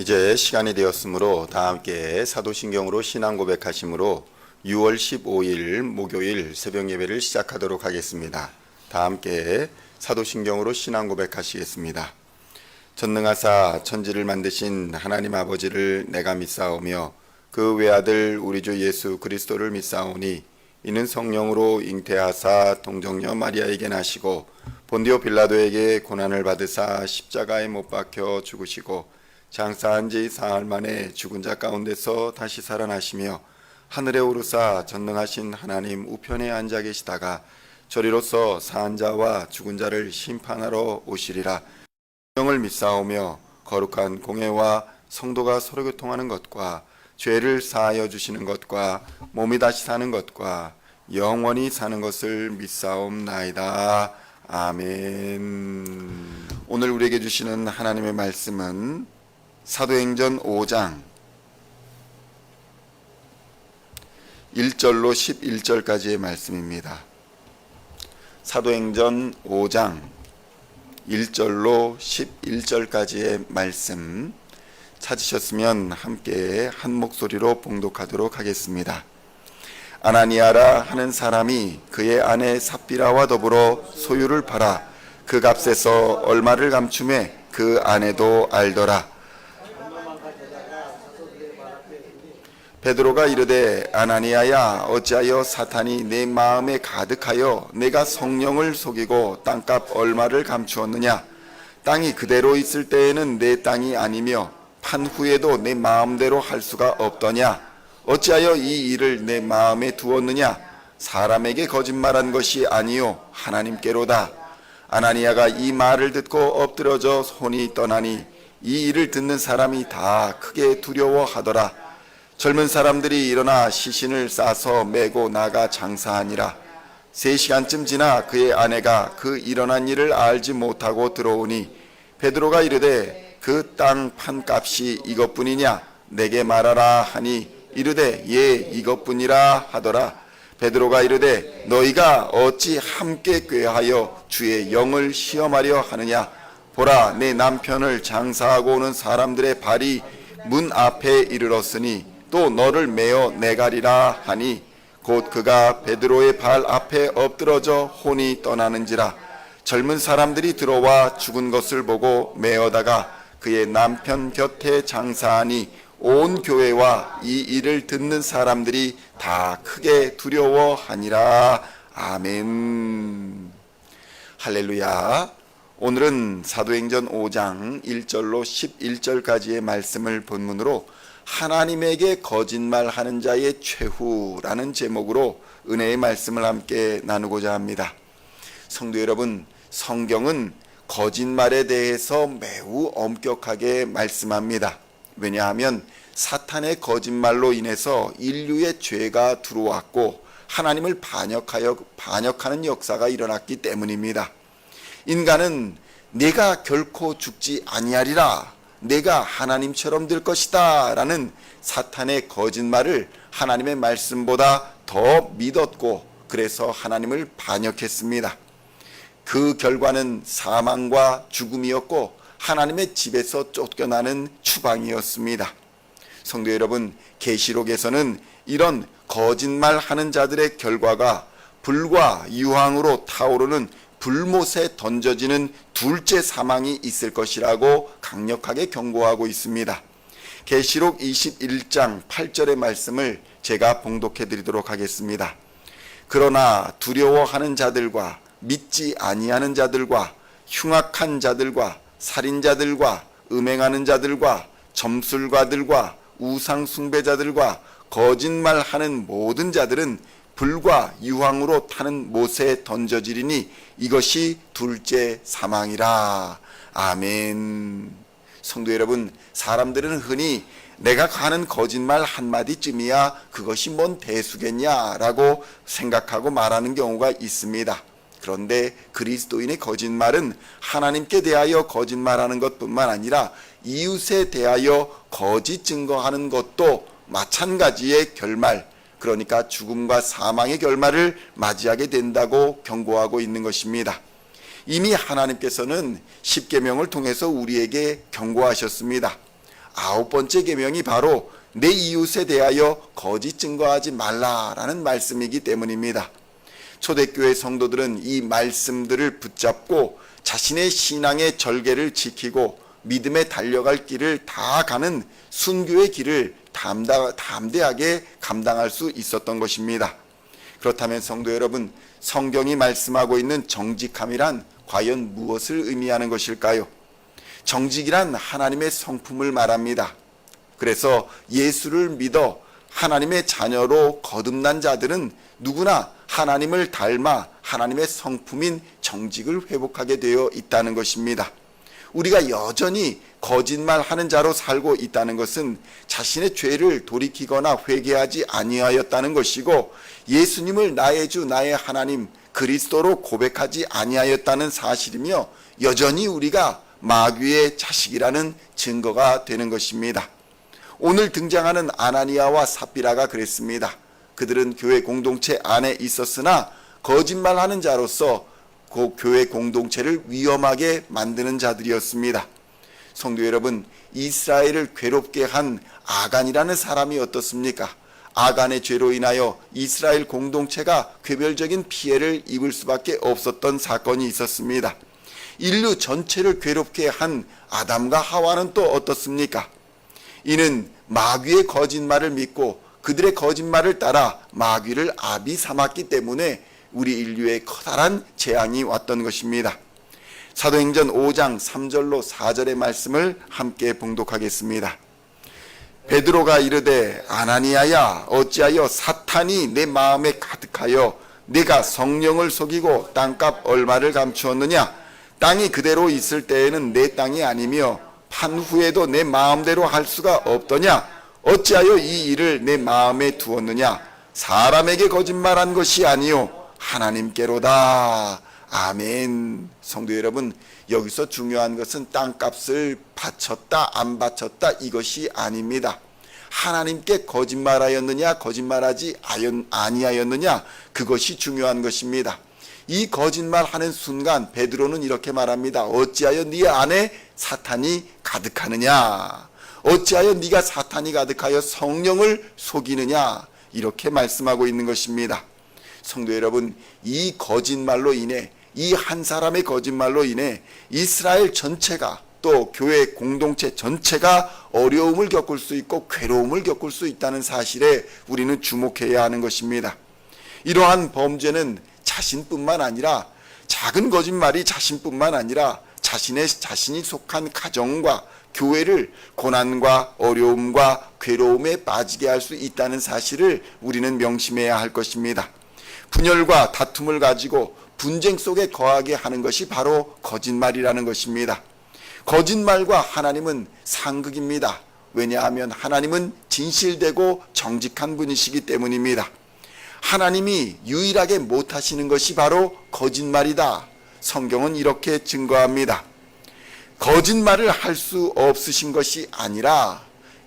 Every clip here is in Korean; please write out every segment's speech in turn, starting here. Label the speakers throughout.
Speaker 1: 이제 시간이 되었으므로 다 함께 사도신경으로 신앙 고백하심으로 6월 15일 목요일 새벽 예배를 시작하도록 하겠습니다. 다 함께 사도신경으로 신앙 고백하시겠습니다. 전능하사 천지를 만드신 하나님 아버지를 내가 믿사오며 그 외아들 우리 주 예수 그리스도를 믿사오니 이는 성령으로 잉태하사 동정녀 마리아에게 나시고 본디오 빌라도에게 고난을 받으사 십자가에 못 박혀 죽으시고 장사한 지 사흘 만에 죽은 자 가운데서 다시 살아나시며 하늘에 오르사 전능하신 하나님 우편에 앉아 계시다가 저리로서 사한 자와 죽은 자를 심판하러 오시리라. 성령을 믿사오며 거룩한 공회와 성도가 서로 교통하는 것과 죄를 사하여 주시는 것과 몸이 다시 사는 것과 영원히 사는 것을 믿사옵나이다. 아멘. 오늘 우리에게 주시는 하나님의 말씀은 사도행전 5장 1절로 11절까지의 말씀입니다. 사도행전 5장 1절로 11절까지의 말씀 찾으셨으면 함께 한 목소리로 봉독하도록 하겠습니다. 아나니아라 하는 사람이 그의 아내 삽비라와 더불어 소유를 팔아 그 값에서 얼마를 감춤해 그 아내도 알더라. 베드로가 이르되 아나니아야 어찌하여 사탄이 내 마음에 가득하여 내가 성령을 속이고 땅값 얼마를 감추었느냐. 땅이 그대로 있을 때에는 내 땅이 아니며 판 후에도 내 마음대로 할 수가 없더냐. 어찌하여 이 일을 내 마음에 두었느냐. 사람에게 거짓말한 것이 아니요 하나님께로다. 아나니아가 이 말을 듣고 엎드러져 손이 떠나니 이 일을 듣는 사람이 다 크게 두려워하더라. 젊은 사람들이 일어나 시신을 싸서 메고 나가 장사하니라. 3시간쯤 지나 그의 아내가 그 일어난 일을 알지 못하고 들어오니 베드로가 이르되 그 땅 판값이 이것뿐이냐 내게 말하라 하니 이르되 예 이것뿐이라 하더라. 베드로가 이르되 너희가 어찌 함께 꾀하여 주의 영을 시험하려 하느냐. 보라 내 남편을 장사하고 오는 사람들의 발이 문 앞에 이르렀으니 또 너를 메어 내가리라 하니 곧 그가 베드로의 발 앞에 엎드러져 혼이 떠나는지라. 젊은 사람들이 들어와 죽은 것을 보고 메어다가 그의 남편 곁에 장사하니 온 교회와 이 일을 듣는 사람들이 다 크게 두려워하니라. 아멘. 할렐루야. 오늘은 사도행전 5장 1절로 11절까지의 말씀을 본문으로 하나님에게 거짓말하는 자의 최후라는 제목으로 은혜의 말씀을 함께 나누고자 합니다. 성도 여러분, 성경은 거짓말에 대해서 매우 엄격하게 말씀합니다. 왜냐하면 사탄의 거짓말로 인해서 인류의 죄가 들어왔고 하나님을 반역하는 역사가 일어났기 때문입니다. 인간은 내가 결코 죽지 아니하리라, 내가 하나님처럼 될 것이다 라는 사탄의 거짓말을 하나님의 말씀보다 더 믿었고 그래서 하나님을 반역했습니다. 그 결과는 사망과 죽음이었고 하나님의 집에서 쫓겨나는 추방이었습니다. 성도 여러분, 계시록에서는 이런 거짓말하는 자들의 결과가 불과 유황으로 타오르는 불못에 던져지는 둘째 사망이 있을 것이라고 강력하게 경고하고 있습니다. 계시록 21장 8절의 말씀을 제가 봉독해 드리도록 하겠습니다. 그러나 두려워하는 자들과 믿지 아니하는 자들과 흉악한 자들과 살인자들과 음행하는 자들과 점술가들과 우상숭배자들과 거짓말하는 모든 자들은 불과 유황으로 타는 못에 던져지리니 이것이 둘째 사망이라. 아멘. 성도 여러분, 사람들은 흔히 내가 하는 거짓말 한마디쯤이야 그것이 뭔 대수겠냐라고 생각하고 말하는 경우가 있습니다. 그런데 그리스도인의 거짓말은 하나님께 대하여 거짓말하는 것뿐만 아니라 이웃에 대하여 거짓 증거하는 것도 마찬가지의 결말, 그러니까 죽음과 사망의 결말을 맞이하게 된다고 경고하고 있는 것입니다. 이미 하나님께서는 십계명을 통해서 우리에게 경고하셨습니다. 9번째 계명이 바로 내 이웃에 대하여 거짓 증거하지 말라라는 말씀이기 때문입니다. 초대교회 성도들은 이 말씀들을 붙잡고 자신의 신앙의 절개를 지키고 믿음에 달려갈 길을 다 가는 순교의 길을 담대하게 감당할 수 있었던 것입니다. 그렇다면 성도 여러분, 성경이 말씀하고 있는 정직함이란 과연 무엇을 의미하는 것일까요? 정직이란 하나님의 성품을 말합니다. 그래서 예수를 믿어 하나님의 자녀로 거듭난 자들은 누구나 하나님을 닮아 하나님의 성품인 정직을 회복하게 되어 있다는 것입니다. 우리가 여전히 거짓말하는 자로 살고 있다는 것은 자신의 죄를 돌이키거나 회개하지 아니하였다는 것이고, 예수님을 나의 주 나의 하나님 그리스도로 고백하지 아니하였다는 사실이며, 여전히 우리가 마귀의 자식이라는 증거가 되는 것입니다. 오늘 등장하는 아나니아와 삽비라가 그랬습니다. 그들은 교회 공동체 안에 있었으나 거짓말하는 자로서 그 교회 공동체를 위험하게 만드는 자들이었습니다. 성도 여러분, 이스라엘을 괴롭게 한 아간이라는 사람이 어떻습니까? 아간의 죄로 인하여 이스라엘 공동체가 괴별적인 피해를 입을 수밖에 없었던 사건이 있었습니다. 인류 전체를 괴롭게 한 아담과 하와는 또 어떻습니까? 이는 마귀의 거짓말을 믿고 그들의 거짓말을 따라 마귀를 아비 삼았기 때문에 우리 인류에 커다란 재앙이 왔던 것입니다. 사도행전 5장 3절로 4절의 말씀을 함께 봉독하겠습니다. 베드로가 이르되 아나니아야, 어찌하여 사탄이 내 마음에 가득하여 내가 성령을 속이고 땅값 얼마를 감추었느냐? 땅이 그대로 있을 때에는 내 땅이 아니며 판 후에도 내 마음대로 할 수가 없더냐? 어찌하여 이 일을 내 마음에 두었느냐? 사람에게 거짓말한 것이 아니요 하나님께로다. 아멘. 성도 여러분, 여기서 중요한 것은 땅값을 바쳤다 안 바쳤다 이것이 아닙니다. 하나님께 거짓말하였느냐 거짓말하지 아니하였느냐, 그것이 중요한 것입니다. 이 거짓말하는 순간 베드로는 이렇게 말합니다. 어찌하여 네 안에 사탄이 가득하느냐? 어찌하여 네가 사탄이 가득하여 성령을 속이느냐? 이렇게 말씀하고 있는 것입니다. 성도 여러분, 이 거짓말로 인해, 이 한 사람의 거짓말로 인해 이스라엘 전체가, 또 교회 공동체 전체가 어려움을 겪을 수 있고 괴로움을 겪을 수 있다는 사실에 우리는 주목해야 하는 것입니다. 이러한 범죄는 자신뿐만 아니라, 작은 거짓말이 자신뿐만 아니라 자신이 속한 가정과 교회를 고난과 어려움과 괴로움에 빠지게 할 수 있다는 사실을 우리는 명심해야 할 것입니다. 분열과 다툼을 가지고 분쟁 속에 거하게 하는 것이 바로 거짓말이라는 것입니다. 거짓말과 하나님은 상극입니다. 왜냐하면 하나님은 진실되고 정직한 분이시기 때문입니다. 하나님이 유일하게 못하시는 것이 바로 거짓말이다. 성경은 이렇게 증거합니다. 거짓말을 할 수 없으신 것이 아니라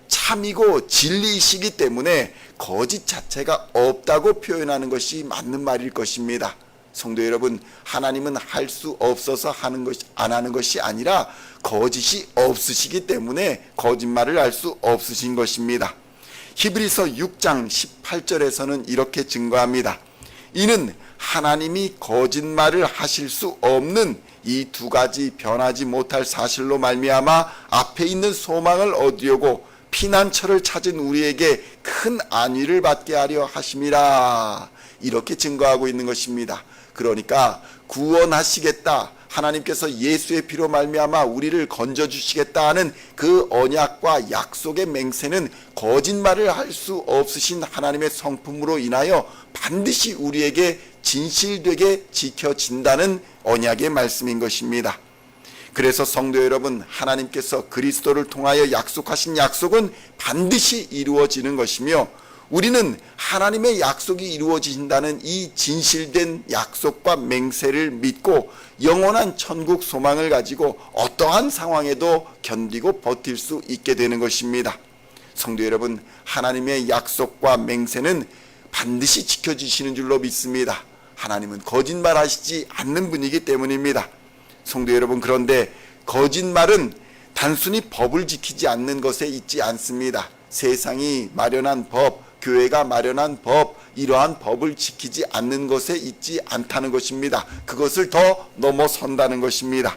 Speaker 1: 참이고 진리이시기 때문에 거짓 자체가 없다고 표현하는 것이 맞는 말일 것입니다. 성도 여러분, 하나님은 할 수 없어서 안 하는 것이 아니라 거짓이 없으시기 때문에 거짓말을 할 수 없으신 것입니다. 히브리서 6장 18절에서는 이렇게 증거합니다. 이는 하나님이 거짓말을 하실 수 없는 이 두 가지 변하지 못할 사실로 말미암아 앞에 있는 소망을 얻으려고 피난처를 찾은 우리에게 큰 안위를 받게 하려 하심이라. 이렇게 증거하고 있는 것입니다. 그러니까 구원하시겠다, 하나님께서 예수의 피로 말미암아 우리를 건져주시겠다 하는 그 언약과 약속의 맹세는 거짓말을 할 수 없으신 하나님의 성품으로 인하여 반드시 우리에게 진실되게 지켜진다는 언약의 말씀인 것입니다. 그래서 성도 여러분, 하나님께서 그리스도를 통하여 약속하신 약속은 반드시 이루어지는 것이며, 우리는 하나님의 약속이 이루어진다는 이 진실된 약속과 맹세를 믿고 영원한 천국 소망을 가지고 어떠한 상황에도 견디고 버틸 수 있게 되는 것입니다. 성도 여러분, 하나님의 약속과 맹세는 반드시 지켜주시는 줄로 믿습니다. 하나님은 거짓말하시지 않는 분이기 때문입니다. 성도 여러분, 그런데 거짓말은 단순히 법을 지키지 않는 것에 있지 않습니다. 세상이 마련한 법, 교회가 마련한 법, 이러한 법을 지키지 않는 것에 있지 않다는 것입니다. 그것을 더 넘어선다는 것입니다.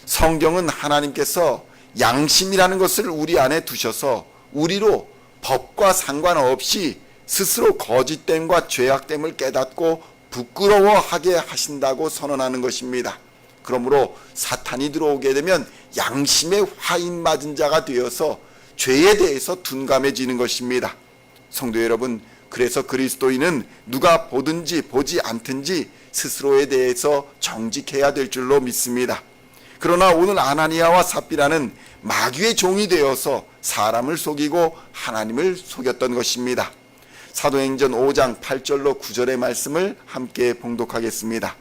Speaker 1: 성경은 하나님께서 양심이라는 것을 우리 안에 두셔서 우리로 법과 상관없이 스스로 거짓됨과 죄악됨을 깨닫고 부끄러워하게 하신다고 선언하는 것입니다. 그러므로 사탄이 들어오게 되면 양심의 화인 맞은 자가 되어서 죄에 대해서 둔감해지는 것입니다. 성도 여러분, 그래서 그리스도인은 누가 보든지 보지 않든지 스스로에 대해서 정직해야 될 줄로 믿습니다. 그러나 오늘 아나니아와 삽비라는 마귀의 종이 되어서 사람을 속이고 하나님을 속였던 것입니다. 사도행전 5장 8절로 9절의 말씀을 함께 봉독하겠습니다.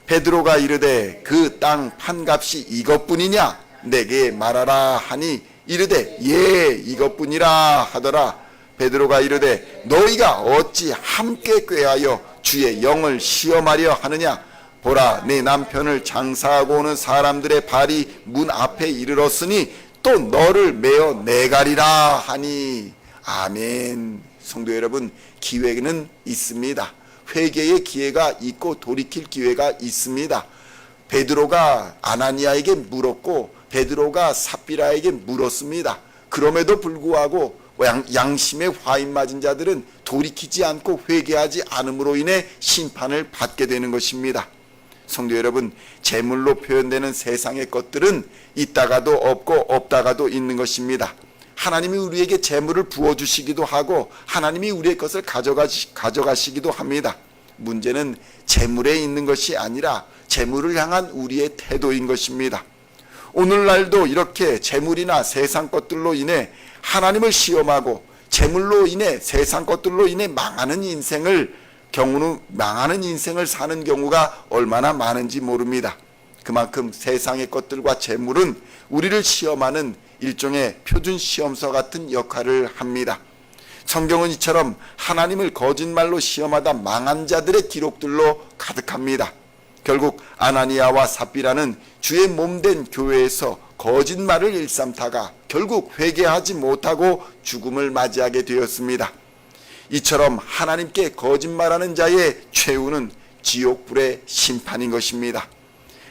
Speaker 1: 베드로가 이르되 그 땅 판값이 이것뿐이냐 내게 말하라 하니 이르되 예 이것뿐이라 하더라. 베드로가 이르되 너희가 어찌 함께 꾀하여 주의 영을 시험하려 하느냐. 보라 내 남편을 장사하고 오는 사람들의 발이 문 앞에 이르렀으니 또 너를 메어 내가리라 하니. 아멘. 성도 여러분, 기회는 있습니다. 회개의 기회가 있고 돌이킬 기회가 있습니다. 베드로가 아나니아에게 물었고 베드로가 삽비라에게 물었습니다. 그럼에도 불구하고 양심의 화인 맞은 자들은 돌이키지 않고 회개하지 않음으로 인해 심판을 받게 되는 것입니다. 성도 여러분, 재물로 표현되는 세상의 것들은 있다가도 없고 없다가도 있는 것입니다. 하나님이 우리에게 재물을 부어주시기도 하고 하나님이 우리의 것을 가져가시기도 합니다. 문제는 재물에 있는 것이 아니라 재물을 향한 우리의 태도인 것입니다. 오늘날도 이렇게 재물이나 세상 것들로 인해 하나님을 시험하고 재물로 인해 세상 것들로 인해 망하는 인생을 사는 경우가 얼마나 많은지 모릅니다. 그만큼 세상의 것들과 재물은 우리를 시험하는 일종의 표준 시험서 같은 역할을 합니다. 성경은 이처럼 하나님을 거짓말로 시험하다 망한 자들의 기록들로 가득합니다. 결국 아나니아와 삽비라는 주의 몸된 교회에서 거짓말을 일삼다가 결국 회개하지 못하고 죽음을 맞이하게 되었습니다. 이처럼 하나님께 거짓말하는 자의 최후는 지옥불의 심판인 것입니다.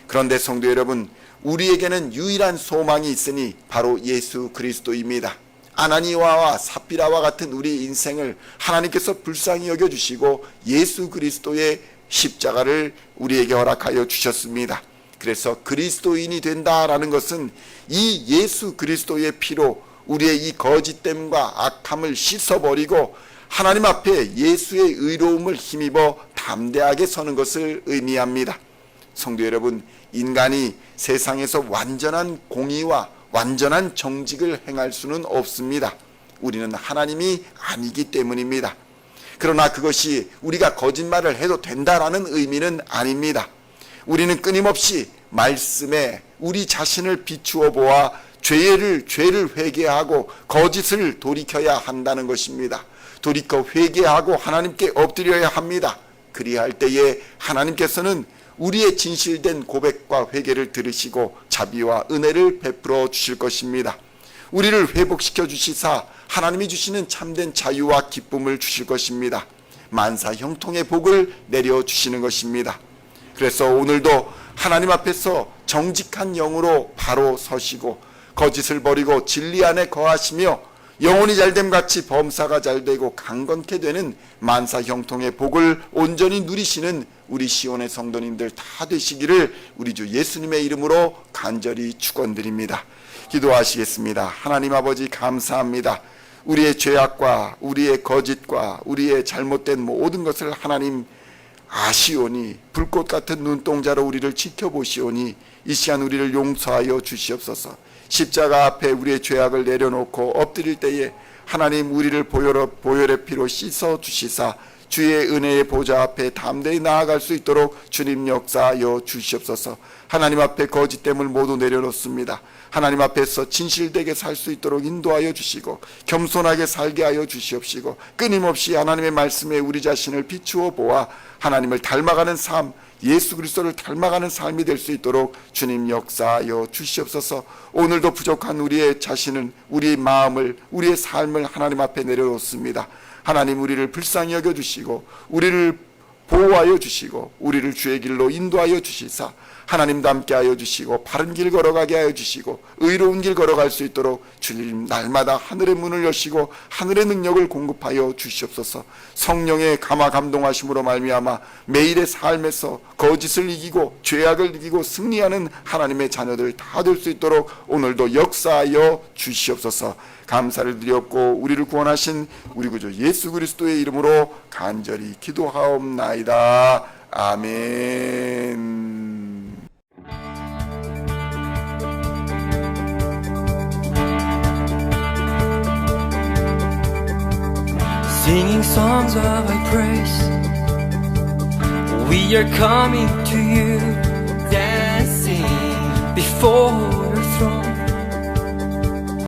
Speaker 1: 그런데 성도 여러분, 우리에게는 유일한 소망이 있으니 바로 예수 그리스도입니다. 아나니아와 삽비라와 같은 우리 인생을 하나님께서 불쌍히 여겨주시고 예수 그리스도의 십자가를 우리에게 허락하여 주셨습니다. 그래서 그리스도인이 된다라는 것은 이 예수 그리스도의 피로 우리의 이 거짓됨과 악함을 씻어버리고 하나님 앞에 예수의 의로움을 힘입어 담대하게 서는 것을 의미합니다. 성도 여러분, 인간이 세상에서 완전한 공의와 완전한 정직을 행할 수는 없습니다. 우리는 하나님이 아니기 때문입니다. 그러나 그것이 우리가 거짓말을 해도 된다라는 의미는 아닙니다. 우리는 끊임없이 말씀에 우리 자신을 비추어 보아 죄를 회개하고 거짓을 돌이켜야 한다는 것입니다. 돌이켜 회개하고 하나님께 엎드려야 합니다. 그리할 때에 하나님께서는 우리의 진실된 고백과 회개를 들으시고 자비와 은혜를 베풀어 주실 것입니다. 우리를 회복시켜 주시사 하나님이 주시는 참된 자유와 기쁨을 주실 것입니다. 만사 형통의 복을 내려주시는 것입니다. 그래서 오늘도 하나님 앞에서 정직한 영으로 바로 서시고 거짓을 버리고 진리 안에 거하시며 영혼이 잘됨 같이 범사가 잘되고 강건케 되는 만사 형통의 복을 온전히 누리시는 우리 시온의 성도님들 다 되시기를 우리 주 예수님의 이름으로 간절히 축원드립니다. 기도하시겠습니다. 하나님 아버지 감사합니다. 우리의 죄악과 우리의 거짓과 우리의 잘못된 모든 것을 하나님 아시오니 불꽃 같은 눈동자로 우리를 지켜보시오니 이 시간 우리를 용서하여 주시옵소서. 십자가 앞에 우리의 죄악을 내려놓고 엎드릴 때에 하나님 우리를 보혈의 피로 씻어 주시사
Speaker 2: 주의 은혜의 보좌 앞에 담대히 나아갈 수 있도록 주님 역사하여 주시옵소서. 하나님 앞에 거짓됨을 모두 내려놓습니다. 하나님 앞에서 진실되게 살 수 있도록 인도하여 주시고 겸손하게 살게 하여 주시옵시고 끊임없이 하나님의 말씀에 우리 자신을 비추어 보아 하나님을 닮아가는 삶, 예수 그리스도를 닮아가는 삶이 될 수 있도록 주님 역사하여 주시옵소서. 오늘도 부족한 우리의 자신은, 우리의 마음을, 우리의 삶을 하나님 앞에 내려놓습니다. 하나님, 우리를 불쌍히 여겨주시고 우리를 보호하여 주시고 우리를 주의 길로 인도하여 주시사 하나님도 함께 하여 주시고 바른 길 걸어가게 하여 주시고 의로운 길 걸어갈 수 있도록 주님 날마다 하늘의 문을 여시고 하늘의 능력을 공급하여 주시옵소서. 성령의 감화 감동하심으로 말미암아 매일의 삶에서 거짓을 이기고 죄악을 이기고 승리하는 하나님의 자녀들 다 될 수 있도록 오늘도 역사하여 주시옵소서. 감사를 드렸고 우리를 구원하신 우리 구주 예수 그리스도의 이름으로 간절히 기도하옵나이다. 아멘.
Speaker 3: Singing songs of thy praise, we are coming to you, dancing before